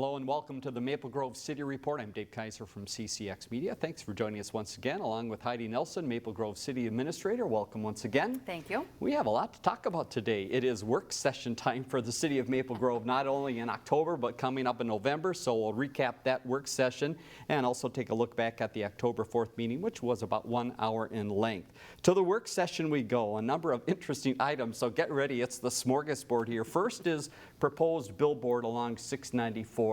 Hello and welcome to the Maple Grove City Report. I'm Dave Kaiser from CCX Media. Thanks for joining us once again, along with Heidi Nelson, Maple Grove City Administrator. Welcome once again. Thank you. We have a lot to talk about today. It is work session time for the City of Maple Grove, not only in October, but coming up in November. So we'll recap that work session and also take a look back at the October 4th meeting, which was about 1 hour in length. To the work session we go, a number of interesting items. So get ready, it's the smorgasbord here. First is proposed billboard along 694.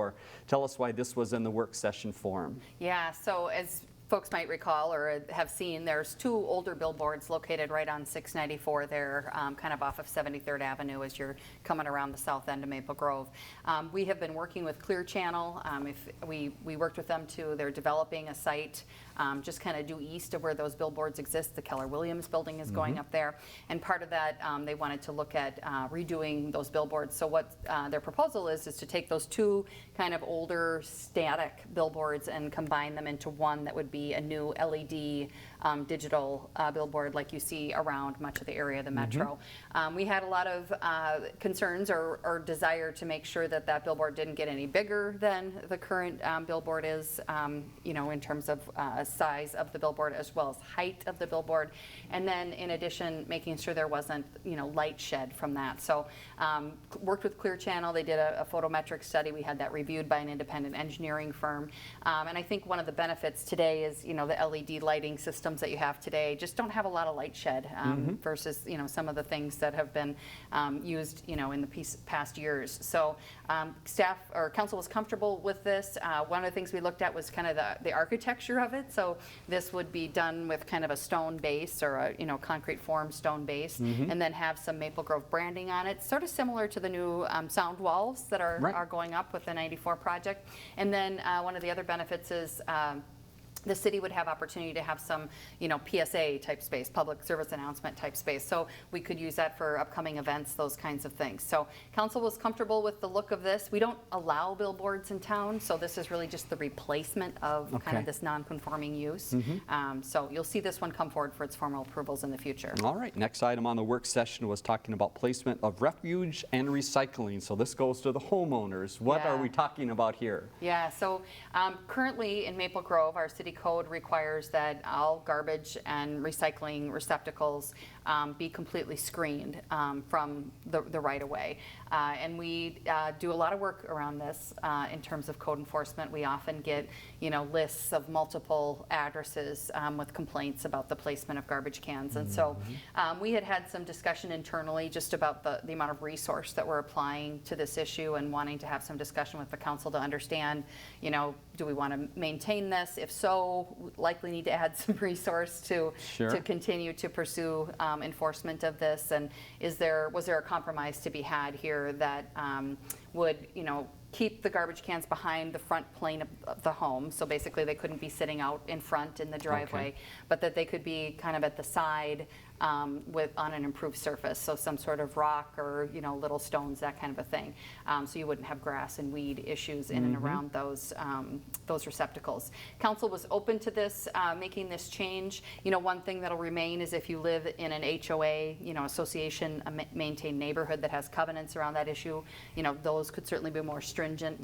Tell us why this was in the work session form. Yeah, so as folks might recall or have seen, there's two older billboards located right on 694 there, kind of off of 73rd Avenue as you're coming around the south end of Maple Grove. We have been working with Clear Channel. We worked with them too. They're developing a site just kind of due east of where those billboards exist. The Keller Williams building is going up there. And part of that, they wanted to look at redoing those billboards. So what their proposal is to take those two kind of older static billboards and combine them into one that would be a new LED digital billboard like you see around much of the area of the metro. We had a lot of concerns or desire to make sure that that billboard didn't get any bigger than the current billboard is, you know, in terms of size of the billboard as well as height of the billboard. And then in addition, making sure there wasn't, you know, light shed from that. So worked with Clear Channel. They did a photometric study. We had that reviewed by an independent engineering firm. And I think one of the benefits today is, you know, the LED lighting systems that you have today just don't have a lot of light shed versus, you know, some of the things that have been used, you know, in the past years. So staff or council was comfortable with this. One of the things we looked at was kind of the architecture of it. So this would be done with kind of a stone base or a, you know, concrete form stone base, and then have some Maple Grove branding on it, sort of similar to the new sound walls that are going up with the 94 project. And then one of the other benefits is the city would have opportunity to have some, you know, PSA type space, public service announcement type space. So we could use that for upcoming events, those kinds of things. So council was comfortable with the look of this. We don't allow billboards in town, so this is really just the replacement of kind of this non-conforming use. So you'll see this one come forward for its formal approvals in the future. All right, next item on the work session was talking about placement of refuge and recycling. So this goes to the homeowners. What are we talking about here? Yeah, so currently in Maple Grove, our city code requires that all garbage and recycling receptacles be completely screened from the right-of-way. And we do a lot of work around this in terms of code enforcement. We often get, you know, lists of multiple addresses with complaints about the placement of garbage cans. And so we had some discussion internally just about the amount of resource that we're applying to this issue and wanting to have some discussion with the council to understand, you know, do we want to maintain this? If so, likely need to add some resource to continue to pursue enforcement of this. And was there a compromise to be had here that would, you know, keep the garbage cans behind the front plane of the home, so basically they couldn't be sitting out in front in the driveway, but that they could be kind of at the side on an improved surface, so some sort of rock or, you know, little stones, that kind of a thing, so you wouldn't have grass and weed issues in and around those receptacles. Council was open to this, making this change. You know, one thing that'll remain is if you live in an HOA, you know, association, a maintained neighborhood that has covenants around that issue, you know, those could certainly be more stringent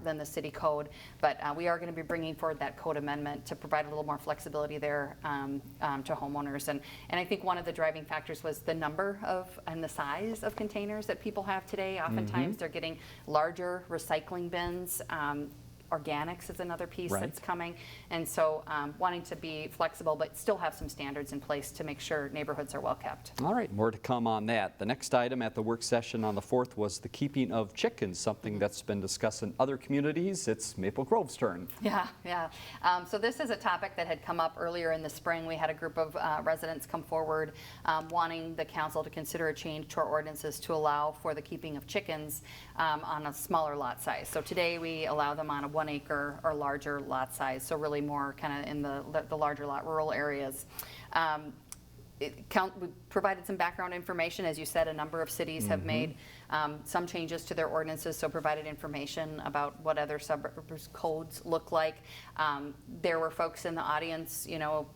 than the city code. But we are going to be bringing forward that code amendment to provide a little more flexibility there to homeowners. And I think one of the driving factors was the number of and the size of containers that people have today. Oftentimes they're getting larger recycling bins. Organics is another piece that's coming. And so wanting to be flexible but still have some standards in place to make sure neighborhoods are well kept. All right, more to come on that. The next item at the work session on the 4th was the keeping of chickens, something that's been discussed in other communities. It's Maple Grove's turn. Yeah. So this is a topic that had come up earlier in the spring. We had a group of residents come forward wanting the council to consider a change to our ordinances to allow for the keeping of chickens on a smaller lot size. So today we allow them on a 1 acre or larger lot size, so really more kind of in the larger lot rural areas. We provided some background information. As you said, a number of cities have made some changes to their ordinances, so provided information about what other suburbs codes look like. There were folks in the audience, you know,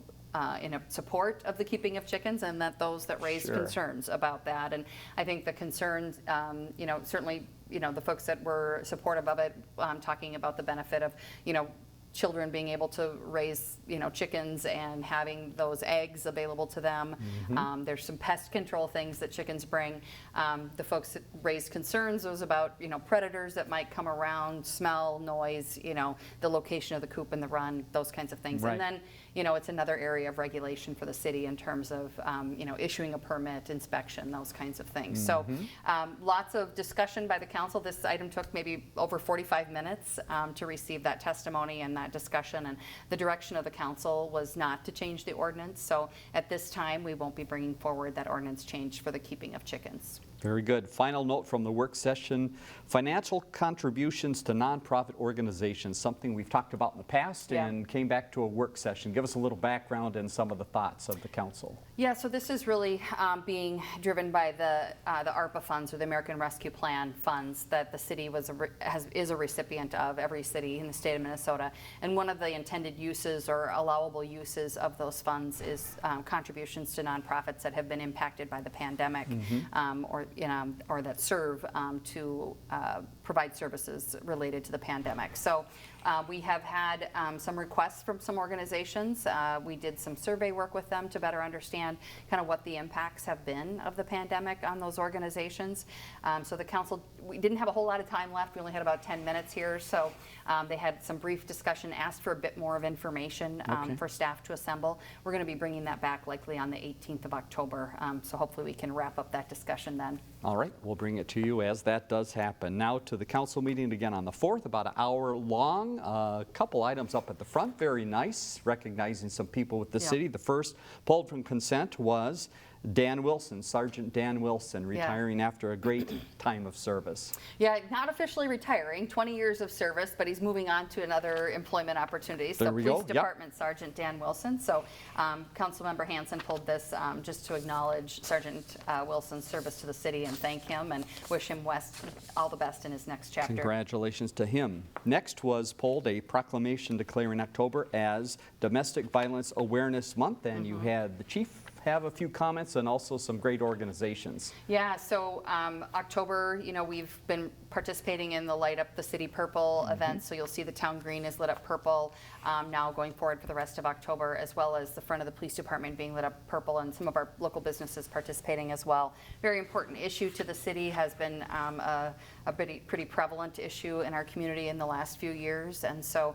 in support of the keeping of chickens, and that those that raised Sure. concerns about that. And I think the concerns, certainly, the folks that were supportive of it, talking about the benefit of, children being able to raise, chickens and having those eggs available to them. There's some pest control things that chickens bring. The folks that raised concerns was about, predators that might come around, smell, noise, the location of the coop and the run, those kinds of things. Right. And then, it's another area of regulation for the city in terms of, issuing a permit, inspection, those kinds of things. So lots of discussion by the council. This item took maybe over 45 minutes to receive that testimony and that discussion. And the direction of the council was not to change the ordinance. So at this time, we won't be bringing forward that ordinance change for the keeping of chickens. Very good. Final note from the work session, financial contributions to nonprofit organizations, something we've talked about in the past and came back to a work session. Give us a little background and some of the thoughts of the council. Yeah, so this is really being driven by the ARPA funds, or the American Rescue Plan funds, that the city is a recipient of, every city in the state of Minnesota. And one of the intended uses or allowable uses of those funds is contributions to nonprofits that have been impacted by the pandemic, or that serve to provide services related to the pandemic. So we have had some requests from some organizations. We did some survey work with them to better understand kind of what the impacts have been of the pandemic on those organizations. So the council, we didn't have a whole lot of time left. We only had about 10 minutes here. So they had some brief discussion, asked for a bit more of information for staff to assemble. We're going to be bringing that back likely on the 18th of October. So hopefully we can wrap up that discussion then. All right, we'll bring it to you as that does happen. Now to the council meeting again on the 4th, about an hour long. A couple items up at the front, very nice, recognizing some people with the city. The first pulled from consent was Dan Wilson, Sergeant Dan Wilson, retiring after a great time of service. Yeah, not officially retiring, 20 years of service, but he's moving on to another employment opportunity. There so we Police go. Department Sergeant Dan Wilson. So Councilmember Hanson pulled this just to acknowledge Sergeant Wilson's service to the city and thank him and wish him all the best in his next chapter. Congratulations to him. Next was pulled a proclamation declaring October as Domestic Violence Awareness Month, and you had the chief have a few comments and also some great organizations. Yeah, so October, we've been participating in the Light Up the City Purple event, so you'll see the town green is lit up purple now going forward for the rest of October, as well as the front of the police department being lit up purple, and some of our local businesses participating as well. Very important issue to the city, has been a pretty prevalent issue in our community in the last few years, and so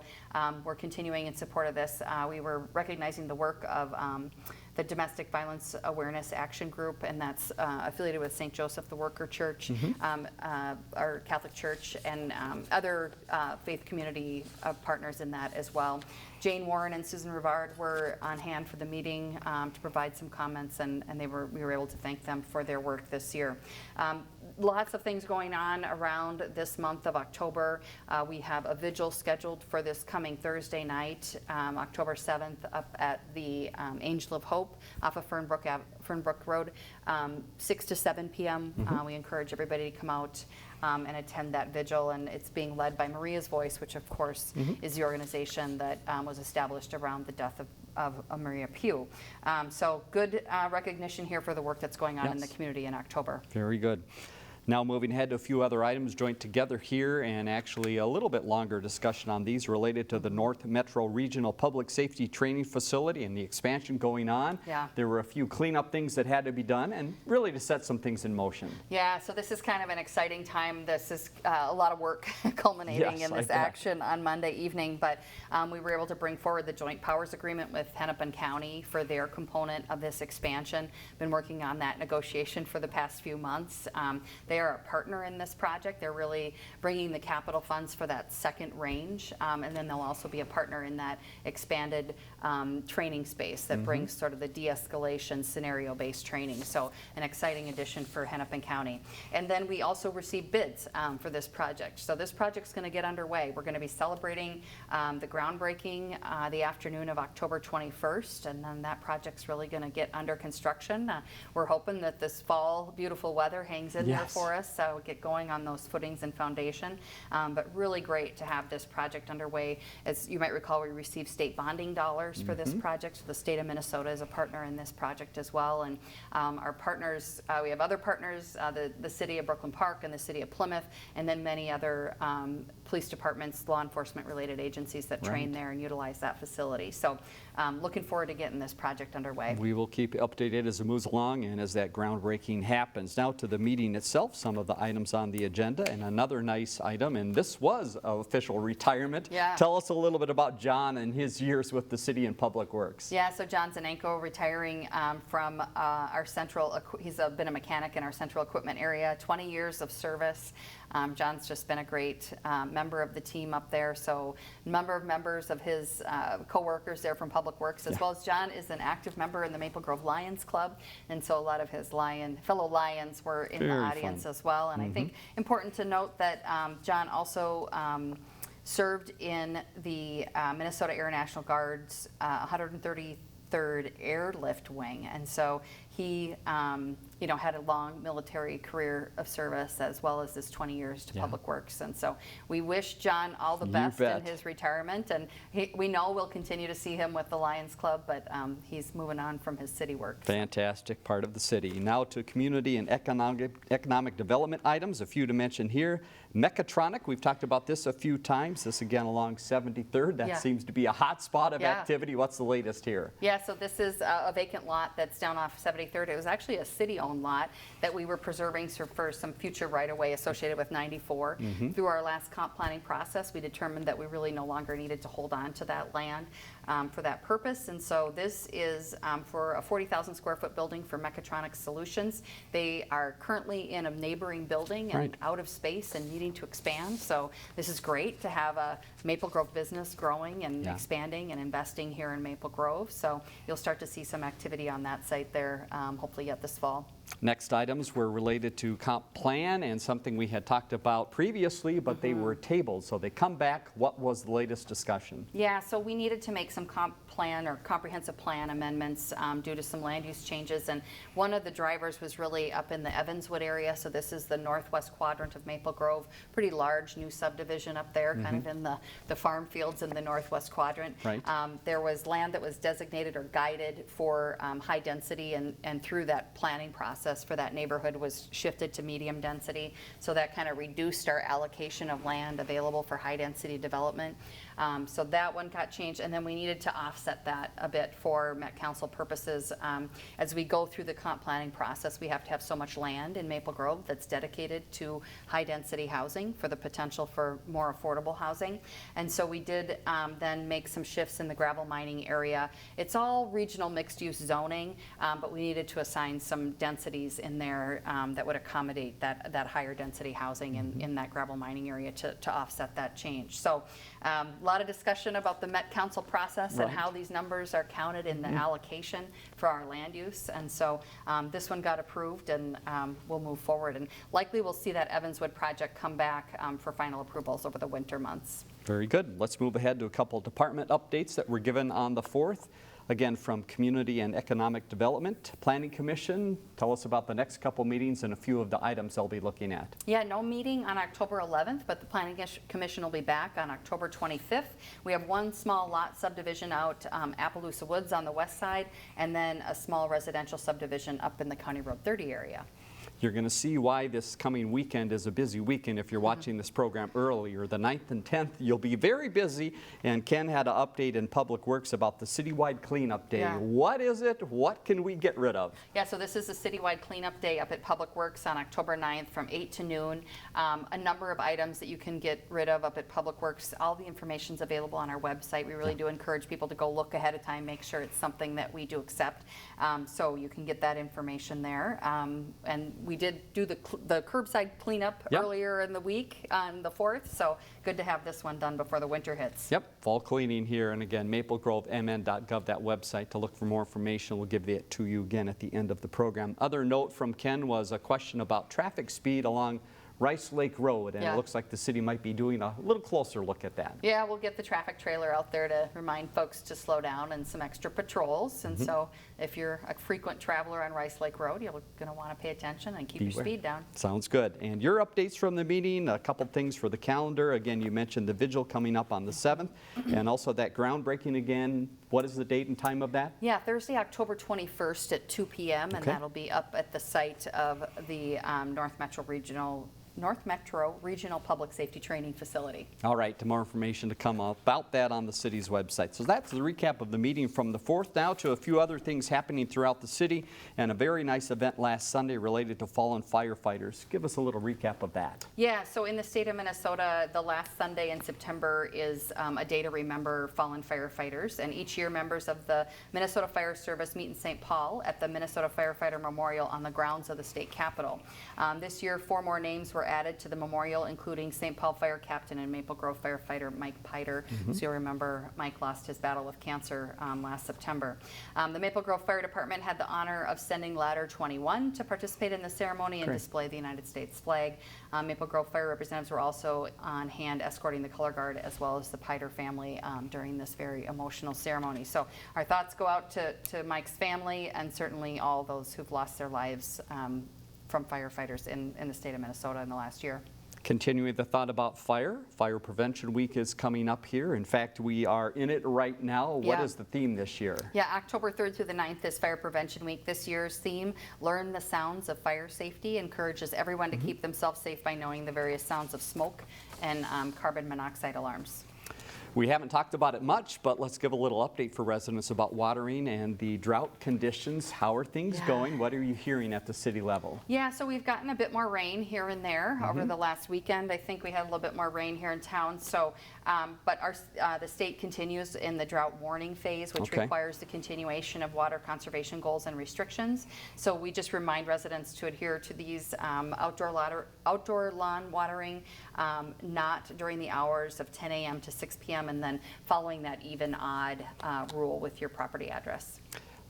we're continuing in support of this. We were recognizing the work of the Domestic Violence Awareness Action Group, and that's affiliated with St. Joseph the Worker Church, our Catholic Church, and other faith community partners in that as well. Jane Warren and Susan Rivard were on hand for the meeting to provide some comments, and we were able to thank them for their work this year. Lots of things going on around this month of October. We have a vigil scheduled for this coming Thursday night, October 7th, up at the Angel of Hope off of Fernbrook Road, 6 to 7 p.m. We encourage everybody to come out and attend that vigil, and it's being led by Maria's Voice, which of course is the organization that was established around the death of Maria Pugh. So good recognition here for the work that's going on in the community in October. Very good. Now moving ahead to a few other items joined together here, and actually a little bit longer discussion on these related to the North Metro Regional Public Safety Training Facility and the expansion going on. Yeah. There were a few cleanup things that had to be done and really to set some things in motion. Yeah, so this is kind of an exciting time. This is a lot of work culminating in this action on Monday evening, but we were able to bring forward the joint powers agreement with Hennepin County for their component of this expansion. Been working on that negotiation for the past few months. They are a partner in this project. They're really bringing the capital funds for that second range, and then they'll also be a partner in that expanded training space that brings sort of the de-escalation scenario-based training. So an exciting addition for Hennepin County. And then we also received bids for this project. So this project's going to get underway. We're going to be celebrating the groundbreaking the afternoon of October 21st, and then that project's really going to get under construction. We're hoping that this fall beautiful weather hangs in there for for us, so get going on those footings and foundation. But really great to have this project underway. As you might recall, we received state bonding dollars for this project. So the state of Minnesota is a partner in this project as well. And our partners, we have other partners, the city of Brooklyn Park and the city of Plymouth, and then many other police departments, law enforcement related agencies that train there and utilize that facility. So looking forward to getting this project underway. We will keep you updated as it moves along and as that groundbreaking happens. Now to the meeting itself, some of the items on the agenda, and another nice item, and this was an official retirement. Yeah. Tell us a little bit about John and his years with the city and Public Works. Yeah, so John Zanenko retiring from our central, he's been a mechanic in our central equipment area, 20 years of service. John's just been a great member of the team up there, so members of his co-workers there from Public Works, as well as John is an active member in the Maple Grove Lions Club, and so a lot of his fellow Lions were in the audience as well. And I think important to note that John also served in the Minnesota Air National Guard's 133rd Airlift Wing, and so he had a long military career of service as well as this 20 years to Public Works. And so we wish John all the best in his retirement, and we know we'll continue to see him with the Lions Club, but he's moving on from his city work. Fantastic part of the city. Now to community and economic development items, a few to mention here. Mechatronic, we've talked about this a few times. This again along 73rd. That seems to be a hot spot of activity. What's the latest here? Yeah, so this is a vacant lot that's down off 73rd. It was actually a city-owned lot that we were preserving for some future right-of-way associated with 94. Through our last comp planning process, we determined that we really no longer needed to hold on to that land for that purpose. And so this is for a 40,000 square foot building for Mechatronic Solutions. They are currently in a neighboring building and out of space and needing to expand. So this is great to have a Maple Grove business growing and expanding and investing here in Maple Grove. So you'll start to see some activity on that site there, hopefully yet this fall. Next items were related to comp plan and something we had talked about previously, but they were tabled. So they come back. What was the latest discussion? Yeah, so we needed to make some comp plan or comprehensive plan amendments due to some land use changes. And one of the drivers was really up in the Evanswood area. So this is the northwest quadrant of Maple Grove, pretty large new subdivision up there, kind of in the farm fields in the northwest quadrant. There was land that was designated or guided for high density, and through that planning process for that neighborhood was shifted to medium density. So that kind of reduced our allocation of land available for high density development. So that one got changed, and then we needed to offset that a bit for Met Council purposes. As we go through the comp planning process, we have to have so much land in Maple Grove that's dedicated to high density housing for the potential for more affordable housing. And so we did then make some shifts in the gravel mining area. It's all regional mixed use zoning, but we needed to assign some densities in there that would accommodate that higher density housing in that gravel mining area to offset that change. So a lot of discussion about the Met Council process and how these numbers are counted in the allocation for our land use. And so this one got approved, and we'll move forward. And likely we'll see that Evanswood project come back for final approvals over the winter months. Very good. Let's move ahead to a couple of department updates that were given on the 4th. Again, from Community and Economic Development, Planning Commission. Tell us about the next couple meetings and a few of the items they'll be looking at. Yeah, no meeting on October 11th, but the Planning Commission will be back on October 25th. We have one small lot subdivision out Appaloosa Woods on the west side, and then a small residential subdivision up in the County Road 30 area. You're going to see why this coming weekend is a busy weekend. If you're watching this program earlier, the 9th and 10th, you'll be very busy. And Ken had an update in Public Works about the citywide cleanup day. What is it? What can we get rid of? Yeah, so this is a citywide cleanup day up at Public Works on October 9th from 8 to noon. A number of items that you can get rid of up at Public Works. All the information's available on our website. We really do encourage people to go look ahead of time, make sure it's something that we do accept. So you can get that information there. And we did do the curbside cleanup earlier in the week on the 4th, so good to have this one done before the winter hits. Yep, fall cleaning here, and again, maplegrovemn.gov, that website to look for more information. We'll give it to you again at the end of the program. Other note from Ken was a question about traffic speed along Rice Lake Road, and Yeah. it looks like the city might be doing a little closer look at that. Yeah, we'll get the traffic trailer out there to remind folks to slow down and some extra patrols. And so if you're a frequent traveler on Rice Lake Road, you're going to want to pay attention and keep your Beware. speed down. Sounds good. And your updates from the meeting, a couple things for the calendar. Again, you mentioned the vigil coming up on the 7th, and also that groundbreaking again. What is the date and time of that? Yeah, Thursday, October 21st at 2 p.m. And Okay. that'll be up at the site of the North Metro Regional Public Safety Training Facility. All right, more information to come about that on the city's website. So that's the recap of the meeting from the 4th. Now to a few other things happening throughout the city, and a very nice event last Sunday related to fallen firefighters. Give us a little recap of that. Yeah, so in the state of Minnesota, the last Sunday in September is a day to remember fallen firefighters. And each year, members of the Minnesota Fire Service meet in St. Paul at the Minnesota Firefighter Memorial on the grounds of the state capitol. This year, 4 more names were added to the memorial, including St. Paul Fire Captain and Maple Grove firefighter Mike Piter. So you'll remember Mike lost his battle with cancer last September. The Maple Grove Fire Department had the honor of sending Ladder 21 to participate in the ceremony and Great. display the United States flag. Maple Grove Fire representatives were also on hand escorting the color guard as well as the Piter family during this very emotional ceremony. So our thoughts go out to Mike's family and certainly all those who've lost their lives from firefighters in the state of Minnesota in the last year. Continuing the thought about fire, Fire Prevention Week is coming up here. In fact, we are in it right now. What Yeah. is the theme this year? Yeah, October 3rd through the 9th is Fire Prevention Week. This year's theme, Learn the Sounds of Fire Safety, encourages everyone to keep themselves safe by knowing the various sounds of smoke and carbon monoxide alarms. We haven't talked about it much, but let's give a little update for residents about watering and the drought conditions. How are things Yeah. going? What are you hearing at the city level? Yeah, so we've gotten a bit more rain here and there over the last weekend. I think we had a little bit more rain here in town. So, but the state continues in the drought warning phase, which Okay. requires the continuation of water conservation goals and restrictions. So we just remind residents to adhere to these outdoor lawn watering, not during the hours of 10 a.m. to 6 p.m. and then following that even odd rule with your property address.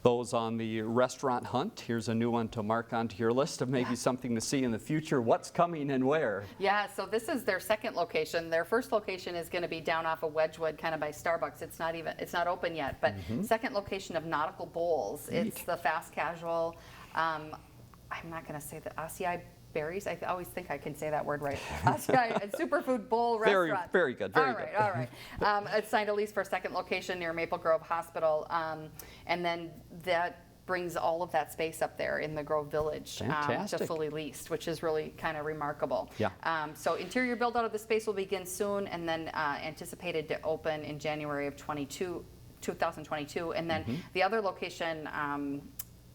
Those on the restaurant hunt, here's a new one to mark onto your list of maybe something to see in the future. What's coming and where? Yeah, so this is their second location. Their first location is going to be down off of Wedgwood, kind of by Starbucks. It's not open yet, but second location of Nautical Bowls. It's the fast casual. I'm not going to say the Osseo berries. I always think I can say that word right. Osseo and Superfood Bowl Very, restaurant. very good, very all right, good. All right, It's signed a lease for a second location near Maple Grove Hospital, and then that brings all of that space up there in the Grove Village to Fantastic. fully leased, which is really kind of remarkable. Yeah. So interior build out of the space will begin soon, and then anticipated to open in January of 2022. And then the other location,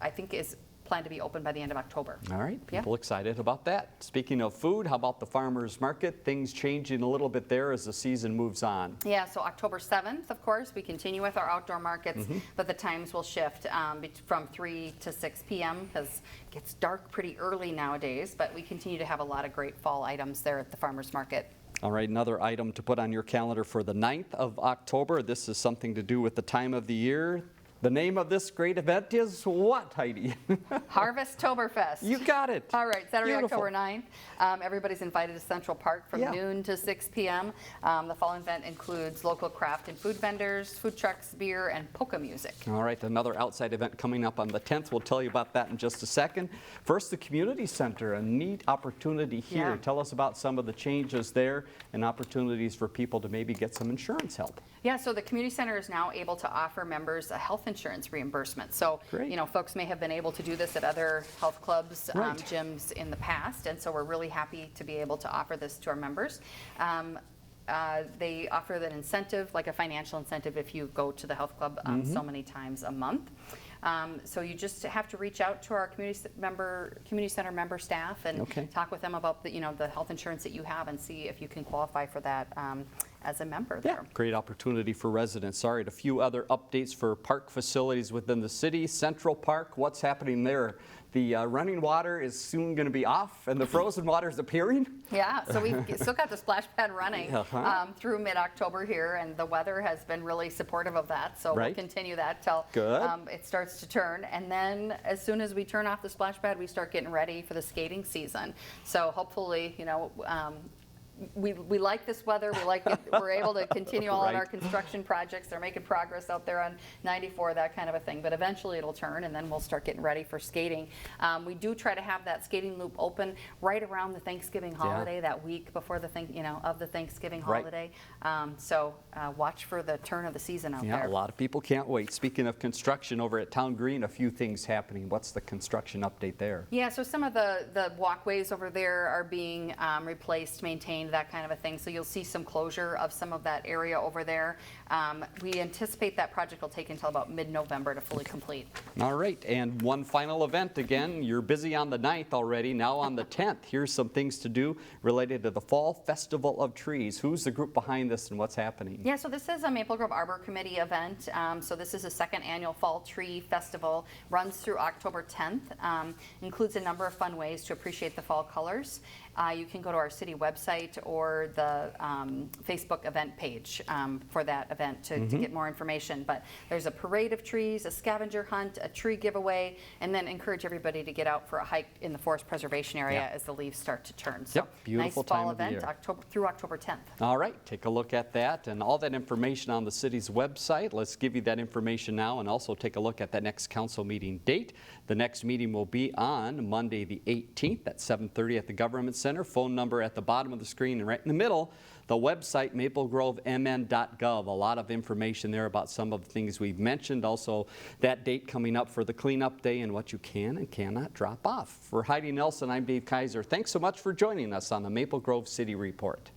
I think, is planned to be open by the end of October. All right, Yeah. people excited about that. Speaking of food, how about the farmers market? Things changing a little bit there as the season moves on. Yeah, so October 7th, of course, we continue with our outdoor markets, but the times will shift from 3 to 6 p.m. because it gets dark pretty early nowadays, but we continue to have a lot of great fall items there at the farmers market. All right, another item to put on your calendar for the 9th of October. This is something to do with the time of the year. The name of this great event is what, Heidi? Harvest Toberfest. You got it. All right, Saturday, Beautiful. October 9th. Everybody's invited to Central Park from Yeah. noon to 6 p.m. The fall event includes local craft and food vendors, food trucks, beer, and polka music. All right, another outside event coming up on the 10th. We'll tell you about that in just a second. First, the community center, a neat opportunity here. Yeah. Tell us about some of the changes there and opportunities for people to maybe get some insurance help. Yeah, so the community center is now able to offer members a health insurance reimbursement. So, Great. you know, folks may have been able to do this at other health clubs, Right. gyms in the past, and so we're really happy to be able to offer this to our members. They offer an incentive, like a financial incentive, if you go to the health club so many times a month. So you just have to reach out to our community center member staff and Okay. talk with them about the health insurance that you have and see if you can qualify for that as a member Yeah, there. great opportunity for residents. All right, a few other updates for park facilities within the city. Central Park, what's happening there? The running water is soon going to be off and the frozen water is appearing? Yeah, so we've still got the splash pad running Uh-huh. through mid-October here, and the weather has been really supportive of that. So Right. we'll continue that till Good. it starts to turn. And then as soon as we turn off the splash pad, we start getting ready for the skating season. So hopefully, we like this weather. We like it. We're able to continue all of our Right. construction projects. They're making progress out there on 94, that kind of a thing. But eventually it'll turn, and then we'll start getting ready for skating. We do try to have that skating loop open right around the Thanksgiving holiday, that week before the of the Thanksgiving Right. holiday. So watch for the turn of the season out Yeah, there. a lot of people can't wait. Speaking of construction, over at Town Green, a few things happening. What's the construction update there? Yeah, so some of the walkways over there are being replaced, maintained, that kind of a thing. So you'll see some closure of some of that area over there. We anticipate that project will take until about mid-November to fully complete. All right, and one final event again. You're busy on the 9th already, now on the 10th. Here's some things to do related to the Fall Festival of Trees. Who's the group behind this and what's happening? Yeah, so this is a Maple Grove Arbor Committee event. So this is a second annual Fall Tree Festival. Runs through October 10th. Includes a number of fun ways to appreciate the fall colors. You can go to our city website or the Facebook event page for that event to get more information. But there's a parade of trees, a scavenger hunt, a tree giveaway, and then encourage everybody to get out for a hike in the forest preservation area Yeah. as the leaves start to turn. So Yep, beautiful nice fall time of the event year. through October 10th. All right, take a look at that and all that information on the city's website. Let's give you that information now and also take a look at that next council meeting date. The next meeting will be on Monday the 18th at 7:30 at the Government Center. Phone number at the bottom of the screen and right in the middle, the website maplegrovemn.gov. A lot of information there about some of the things we've mentioned. Also, that date coming up for the cleanup day and what you can and cannot drop off. For Heidi Nelson, I'm Dave Kaiser. Thanks so much for joining us on the Maple Grove City Report.